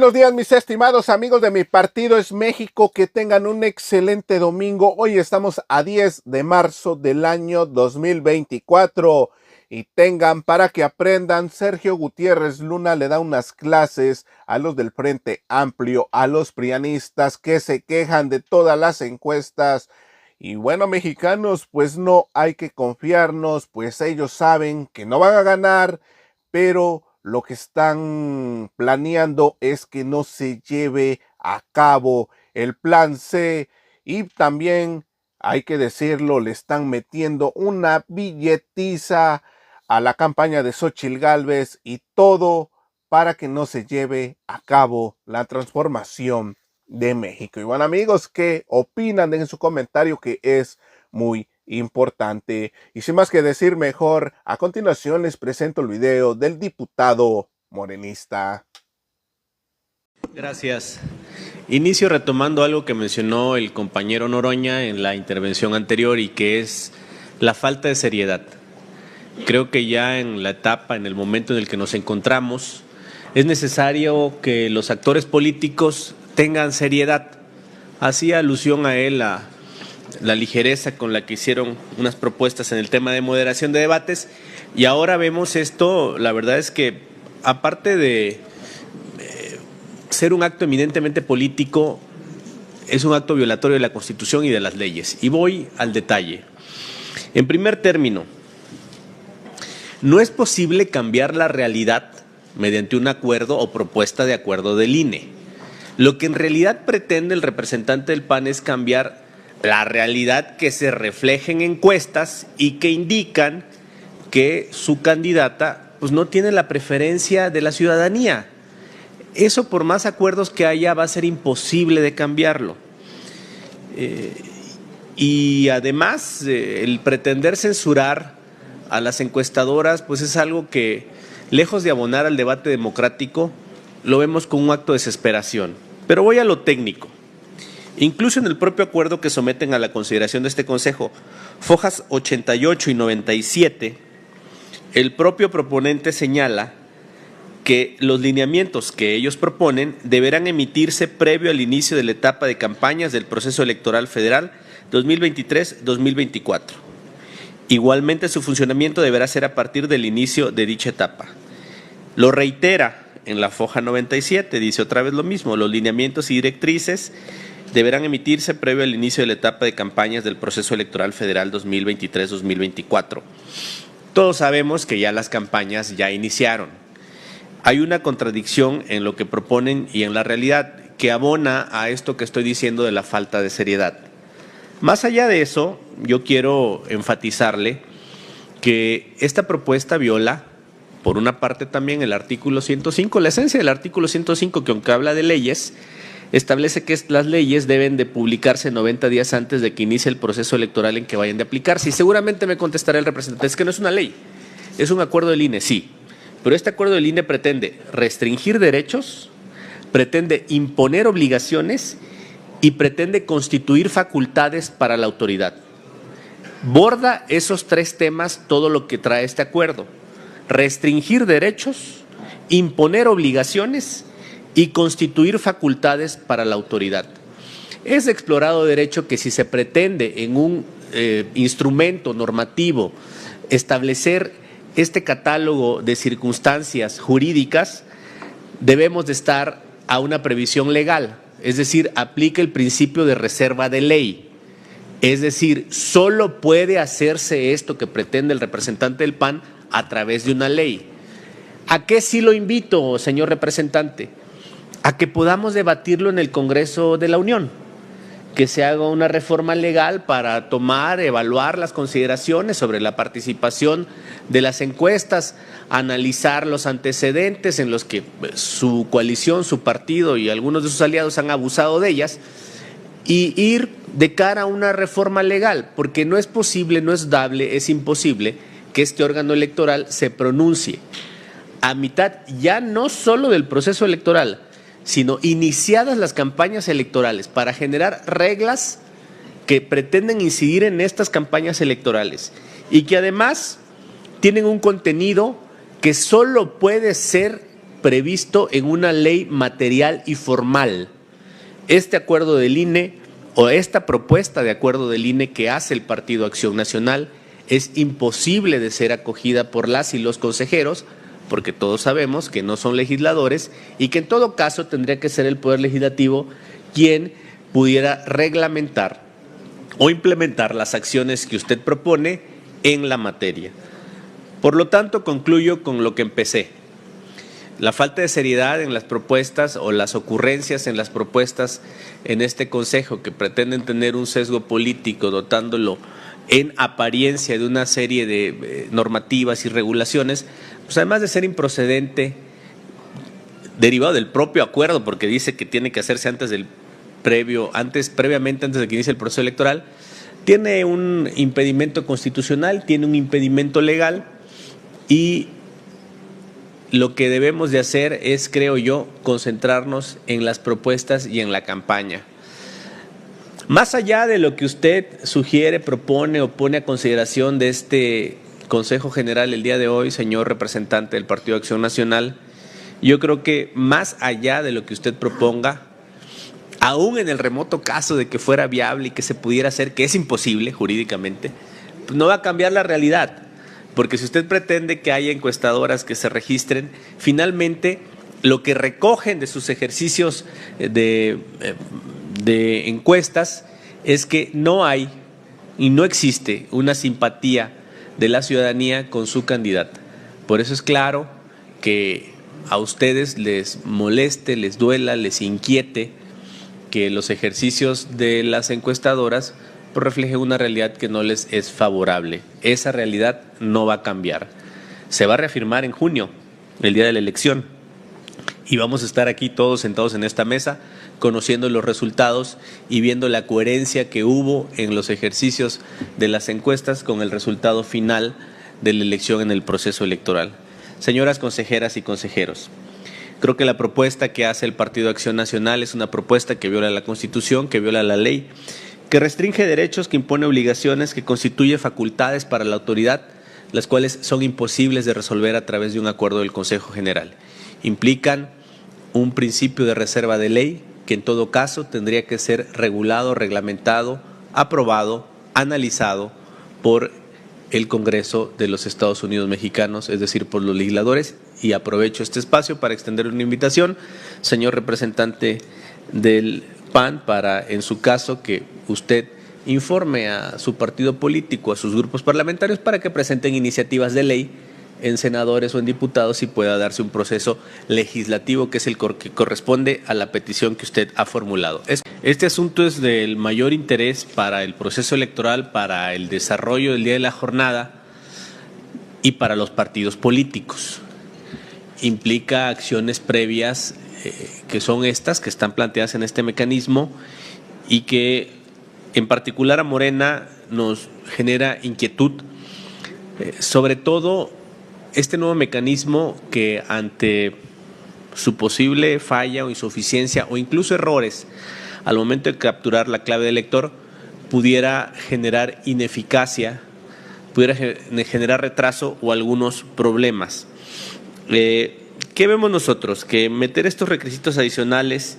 buenos días, mis estimados amigos de Mi Partido es México, que tengan un excelente domingo. Hoy estamos a 10 de marzo del año 2024 y tengan para que aprendan. Sergio Gutiérrez Luna le da unas clases a los del Frente Amplio, a los prianistas que se quejan de todas las encuestas. Y bueno, mexicanos, pues no hay que confiarnos, pues ellos saben que no van a ganar, pero lo que están planeando es que no se lleve a cabo el plan C, y también, hay que decirlo, le están metiendo una billetiza a la campaña de Xóchitl Gálvez, y todo para que no se lleve a cabo la transformación de México. Y bueno, amigos, ¿qué opinan? En su comentario, que es muy importante. Y sin más que decir, mejor a continuación les presento el video del diputado morenista. Gracias. Inicio retomando algo que mencionó el compañero Noroña en la intervención anterior, y que es la falta de seriedad. Creo que ya en la etapa, en el momento en el que nos encontramos, es necesario que los actores políticos tengan seriedad. Hacía alusión a él la ligereza con la que hicieron unas propuestas en el tema de moderación de debates, y ahora vemos esto. La verdad es que, aparte de ser un acto eminentemente político, es un acto violatorio de la Constitución y de las leyes. Y voy al detalle. En primer término, no es posible cambiar la realidad mediante un acuerdo o propuesta de acuerdo del INE. Lo que en realidad pretende el representante del PAN es cambiar la realidad que se refleja en encuestas y que indican que su candidata pues no tiene la preferencia de la ciudadanía. Eso, por más acuerdos que haya, va a ser imposible de cambiarlo. Y además, el pretender censurar a las encuestadoras pues es algo que, lejos de abonar al debate democrático, lo vemos como un acto de desesperación. Pero voy a lo técnico. Incluso en el propio acuerdo que someten a la consideración de este Consejo, fojas 88 y 97, el propio proponente señala que los lineamientos que ellos proponen deberán emitirse previo al inicio de la etapa de campañas del proceso electoral federal 2023-2024. Igualmente, su funcionamiento deberá ser a partir del inicio de dicha etapa. Lo reitera en la foja 97, dice otra vez lo mismo: los lineamientos y directrices deberán emitirse previo al inicio de la etapa de campañas del proceso electoral federal 2023-2024. Todos sabemos que ya las campañas ya iniciaron. Hay una contradicción en lo que proponen y en la realidad que abona a esto que estoy diciendo de la falta de seriedad. Más allá de eso, yo quiero enfatizarle que esta propuesta viola, por una parte, también el artículo 105, la esencia del artículo 105, que aunque habla de leyes, establece que las leyes deben de publicarse 90 días antes de que inicie el proceso electoral en que vayan de aplicarse. Y seguramente me contestará el representante: es que no es una ley, es un acuerdo del INE. Sí, pero este acuerdo del INE pretende restringir derechos, pretende imponer obligaciones y pretende constituir facultades para la autoridad. Borda esos tres temas todo lo que trae este acuerdo: restringir derechos, imponer obligaciones y constituir facultades para la autoridad. Es de explorado derecho que, si se pretende en un instrumento normativo establecer este catálogo de circunstancias jurídicas, debemos de estar a una previsión legal, es decir, aplica el principio de reserva de ley. Es decir, solo puede hacerse esto que pretende el representante del PAN a través de una ley. ¿A qué sí lo invito, señor representante? A que podamos debatirlo en el Congreso de la Unión, que se haga una reforma legal para tomar, evaluar las consideraciones sobre la participación de las encuestas, analizar los antecedentes en los que su coalición, su partido y algunos de sus aliados han abusado de ellas, y ir de cara a una reforma legal, porque no es posible, no es dable, es imposible que este órgano electoral se pronuncie a mitad ya no solo del proceso electoral, sino iniciadas las campañas electorales, para generar reglas que pretenden incidir en estas campañas electorales y que además tienen un contenido que solo puede ser previsto en una ley material y formal. Este acuerdo del INE o esta propuesta de acuerdo del INE que hace el Partido Acción Nacional es imposible de ser acogida por las y los consejeros, porque todos sabemos que no son legisladores y que en todo caso tendría que ser el Poder Legislativo quien pudiera reglamentar o implementar las acciones que usted propone en la materia. Por lo tanto, concluyo con lo que empecé. La falta de seriedad en las propuestas o las ocurrencias en las propuestas en este Consejo que pretenden tener un sesgo político dotándolo en apariencia de una serie de normativas y regulaciones, pues además de ser improcedente, derivado del propio acuerdo, porque dice que tiene que hacerse previamente antes de que inicie el proceso electoral, tiene un impedimento constitucional, tiene un impedimento legal y lo que debemos de hacer es, creo yo, concentrarnos en las propuestas y en la campaña. Más allá de lo que usted sugiere, propone o pone a consideración de este Consejo General el día de hoy, señor representante del Partido Acción Nacional, yo creo que más allá de lo que usted proponga, aún en el remoto caso de que fuera viable y que se pudiera hacer, que es imposible jurídicamente, pues no va a cambiar la realidad. Porque si usted pretende que haya encuestadoras que se registren, finalmente lo que recogen de sus ejercicios de encuestas es que no hay y no existe una simpatía de la ciudadanía con su candidata. Por eso es claro que a ustedes les moleste, les duela, les inquiete que los ejercicios de las encuestadoras refleje una realidad que no les es favorable. Esa realidad no va a cambiar. Se va a reafirmar en junio, el día de la elección, y vamos a estar aquí todos sentados en esta mesa, conociendo los resultados y viendo la coherencia que hubo en los ejercicios de las encuestas con el resultado final de la elección en el proceso electoral. Señoras consejeras y consejeros, creo que la propuesta que hace el Partido Acción Nacional es una propuesta que viola la Constitución, que viola la ley, que restringe derechos, que impone obligaciones, que constituye facultades para la autoridad, las cuales son imposibles de resolver a través de un acuerdo del Consejo General. Implican un principio de reserva de ley que en todo caso tendría que ser regulado, reglamentado, aprobado, analizado por el Congreso de los Estados Unidos mexicanos, es decir, por los legisladores, y aprovecho este espacio para extender una invitación, señor representante del PAN, para, en su caso, que usted informe a su partido político, a sus grupos parlamentarios, para que presenten iniciativas de ley en senadores o en diputados y pueda darse un proceso legislativo que es el que corresponde a la petición que usted ha formulado. Este asunto es del mayor interés para el proceso electoral, para el desarrollo del día de la jornada y para los partidos políticos. Implica acciones previas que son estas, que están planteadas en este mecanismo y que en particular a Morena nos genera inquietud, sobre todo este nuevo mecanismo que ante su posible falla o insuficiencia o incluso errores al momento de capturar la clave del elector pudiera generar ineficacia, pudiera generar retraso o algunos problemas. ¿Qué vemos nosotros? Que meter estos requisitos adicionales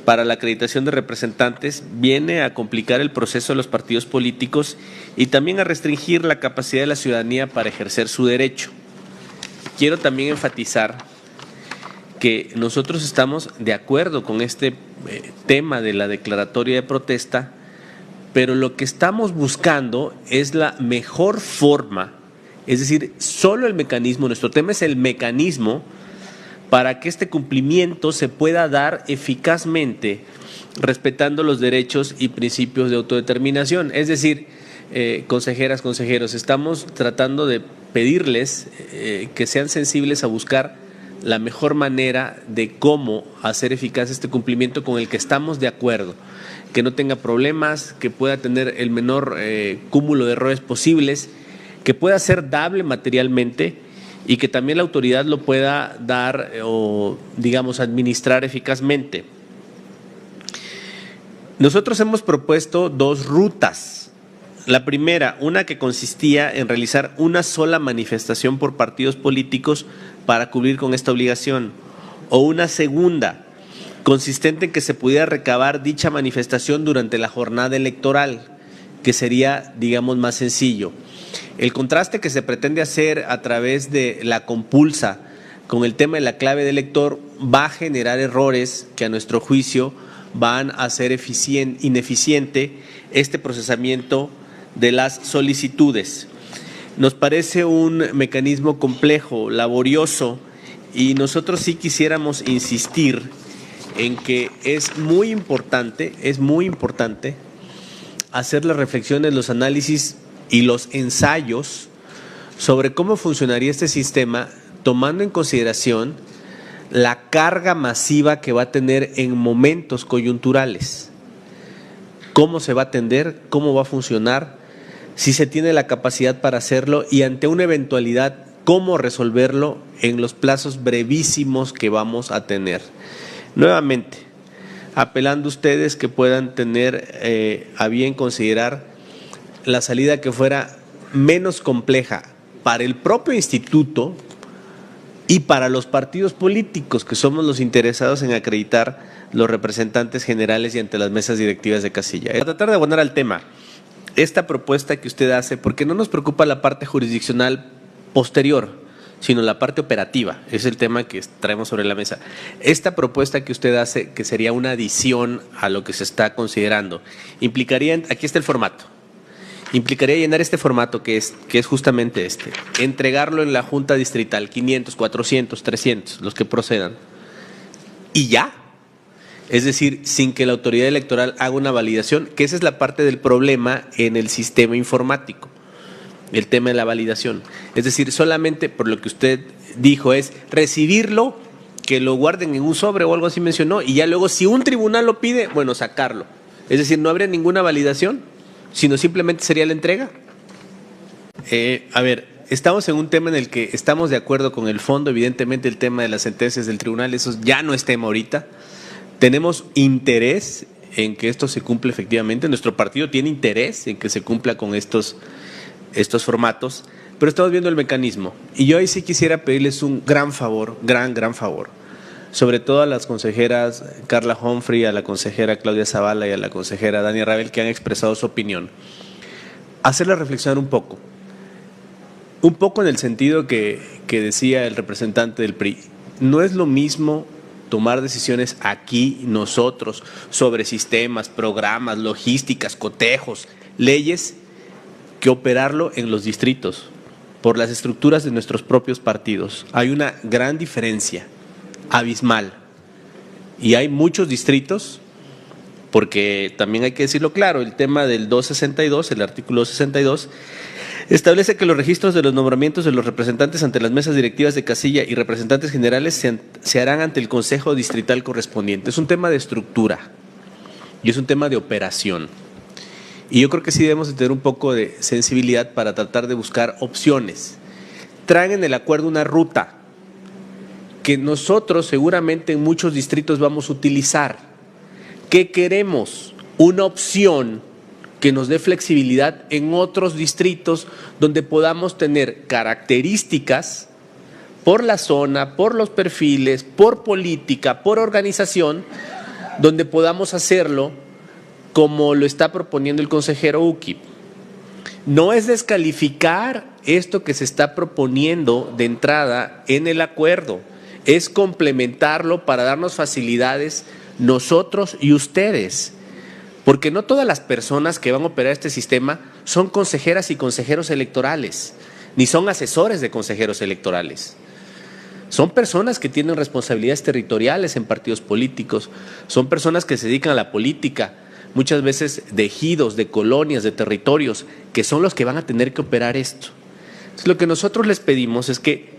para la acreditación de representantes viene a complicar el proceso de los partidos políticos y también a restringir la capacidad de la ciudadanía para ejercer su derecho. Quiero también enfatizar que nosotros estamos de acuerdo con este tema de la declaratoria de protesta, pero lo que estamos buscando es la mejor forma, es decir, solo el mecanismo, nuestro tema es el mecanismo para que este cumplimiento se pueda dar eficazmente, respetando los derechos y principios de autodeterminación. Es decir, consejeras, consejeros, estamos tratando de pedirles que sean sensibles a buscar la mejor manera de cómo hacer eficaz este cumplimiento con el que estamos de acuerdo, que no tenga problemas, que pueda tener el menor cúmulo de errores posibles, que pueda ser dable materialmente y que también la autoridad lo pueda dar o, digamos, administrar eficazmente. Nosotros hemos propuesto dos rutas. La primera, una que consistía en realizar una sola manifestación por partidos políticos para cumplir con esta obligación. o una segunda, consistente en que se pudiera recabar dicha manifestación durante la jornada electoral, que sería, digamos, más sencillo. El contraste que se pretende hacer a través de la compulsa con el tema de la clave de elector va a generar errores que a nuestro juicio van a hacer ineficiente este procesamiento de las solicitudes. Nos parece un mecanismo complejo, laborioso, y nosotros sí quisiéramos insistir en que es muy importante hacer las reflexiones, los análisis y los ensayos sobre cómo funcionaría este sistema, tomando en consideración la carga masiva que va a tener en momentos coyunturales. ¿Cómo se va a atender? ¿Cómo va a funcionar? Si se tiene la capacidad para hacerlo y ante una eventualidad, ¿cómo resolverlo en los plazos brevísimos que vamos a tener? Nuevamente, apelando a ustedes que puedan tener a bien considerar la salida que fuera menos compleja para el propio instituto y para los partidos políticos, que somos los interesados en acreditar los representantes generales y ante las mesas directivas de casilla. Para tratar de abonar al tema, esta propuesta que usted hace, porque no nos preocupa la parte jurisdiccional posterior, sino la parte operativa, es el tema que traemos sobre la mesa. Esta propuesta que usted hace, que sería una adición a lo que se está considerando, implicaría, aquí está el formato, implicaría llenar este formato que es justamente este, entregarlo en la Junta Distrital, 500, 400, 300, los que procedan, y ya. Es decir, sin que la autoridad electoral haga una validación, que esa es la parte del problema en el sistema informático, el tema de la validación. Es decir, solamente por lo que usted dijo es recibirlo, que lo guarden en un sobre o algo así mencionó, y ya luego si un tribunal lo pide, bueno, sacarlo. Es decir, no habría ninguna validación, sino simplemente sería la entrega. A ver, estamos en un tema en el que estamos de acuerdo con el fondo, evidentemente el tema de las sentencias del tribunal, eso ya no es tema ahorita. Tenemos interés en que esto se cumpla efectivamente, nuestro partido tiene interés en que se cumpla con estos formatos, pero estamos viendo el mecanismo. Y yo ahí sí quisiera pedirles un gran favor, gran favor, sobre todo a las consejeras Carla Humphrey, a la consejera Claudia Zavala y a la consejera Dania Rabel, que han expresado su opinión. Hacerla reflexionar un poco en el sentido que decía el representante del PRI. No es lo mismo tomar decisiones aquí nosotros sobre sistemas, programas, logísticas, cotejos, leyes, que operarlo en los distritos por las estructuras de nuestros propios partidos. Hay una gran diferencia, abismal, y hay muchos distritos, porque también hay que decirlo claro, el tema del 262, el artículo 262, establece que los registros de los nombramientos de los representantes ante las mesas directivas de casilla y representantes generales se harán ante el Consejo Distrital correspondiente. Es un tema de estructura y es un tema de operación. Y yo creo que sí debemos de tener un poco de sensibilidad para tratar de buscar opciones. Traen en el acuerdo una ruta que nosotros seguramente en muchos distritos vamos a utilizar. ¿Qué queremos? Una opción que nos dé flexibilidad en otros distritos donde podamos tener características por la zona, por los perfiles, por política, por organización, donde podamos hacerlo como lo está proponiendo el consejero Uqui. No es descalificar esto que se está proponiendo de entrada en el acuerdo, es complementarlo para darnos facilidades nosotros y ustedes. Porque no todas las personas que van a operar este sistema son consejeras y consejeros electorales, ni son asesores de consejeros electorales. Son personas que tienen responsabilidades territoriales en partidos políticos, son personas que se dedican a la política, muchas veces de ejidos, de colonias, de territorios, que son los que van a tener que operar esto. Entonces, lo que nosotros les pedimos es que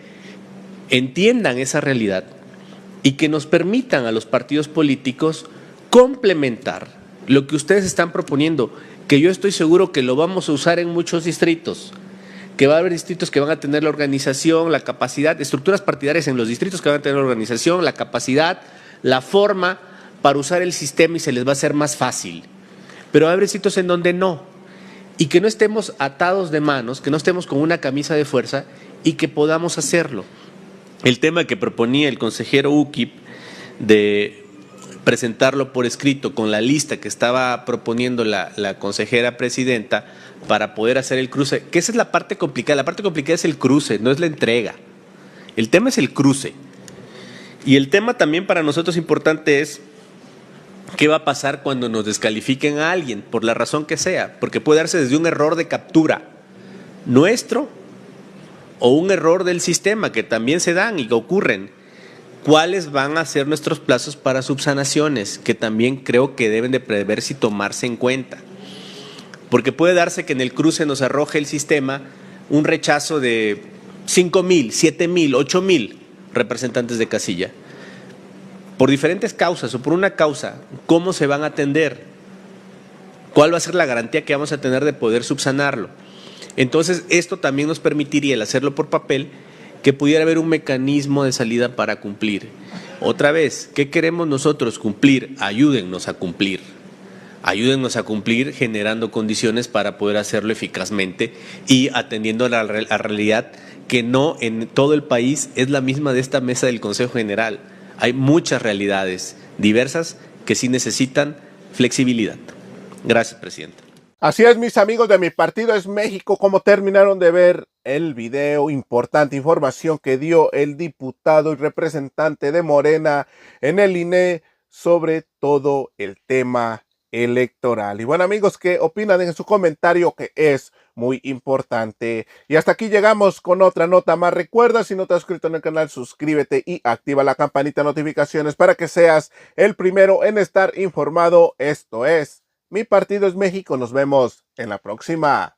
entiendan esa realidad y que nos permitan a los partidos políticos complementar lo que ustedes están proponiendo, que yo estoy seguro que lo vamos a usar en muchos distritos, que va a haber distritos que van a tener la organización, la capacidad, estructuras partidarias en los distritos que van a tener la organización, la capacidad, la forma para usar el sistema y se les va a hacer más fácil. Pero va a haber distritos en donde no, y que no estemos atados de manos, que no estemos con una camisa de fuerza y que podamos hacerlo. el tema que proponía el consejero UKIP de presentarlo por escrito con la lista que estaba proponiendo la consejera presidenta para poder hacer el cruce, que esa es la parte complicada. La parte complicada es el cruce, no es la entrega. El tema es el cruce. Y el tema también para nosotros importante es qué va a pasar cuando nos descalifiquen a alguien, por la razón que sea, porque puede darse desde un error de captura nuestro o un error del sistema, que también se dan y que ocurren. ¿Cuáles van a ser nuestros plazos para subsanaciones? Que también creo que deben de preverse y tomarse en cuenta. Porque puede darse que en el cruce nos arroje el sistema un rechazo de 5,000, 7,000, 8,000 representantes de casilla. Por diferentes causas o por una causa, ¿cómo se van a atender? ¿Cuál va a ser la garantía que vamos a tener de poder subsanarlo? Entonces, esto también nos permitiría, el hacerlo por papel, que pudiera haber un mecanismo de salida para cumplir. Otra vez, ¿qué queremos nosotros cumplir? Ayúdennos a cumplir. Ayúdennos a cumplir generando condiciones para poder hacerlo eficazmente y atendiendo a la realidad que no en todo el país es la misma de esta mesa del Consejo General. Hay muchas realidades diversas que sí necesitan flexibilidad. Gracias, presidente. Así es, mis amigos de Mi Partido es México, como terminaron de ver el video, importante información que dio el diputado y representante de Morena en el INE sobre todo el tema electoral. Y bueno, amigos, ¿qué opinan? En su comentario, que es muy importante. Y hasta aquí llegamos con otra nota más. Recuerda, si no te has suscrito en el canal, suscríbete y activa la campanita de notificaciones para que seas el primero en estar informado. Esto es Mi Partido es México. Nos vemos en la próxima.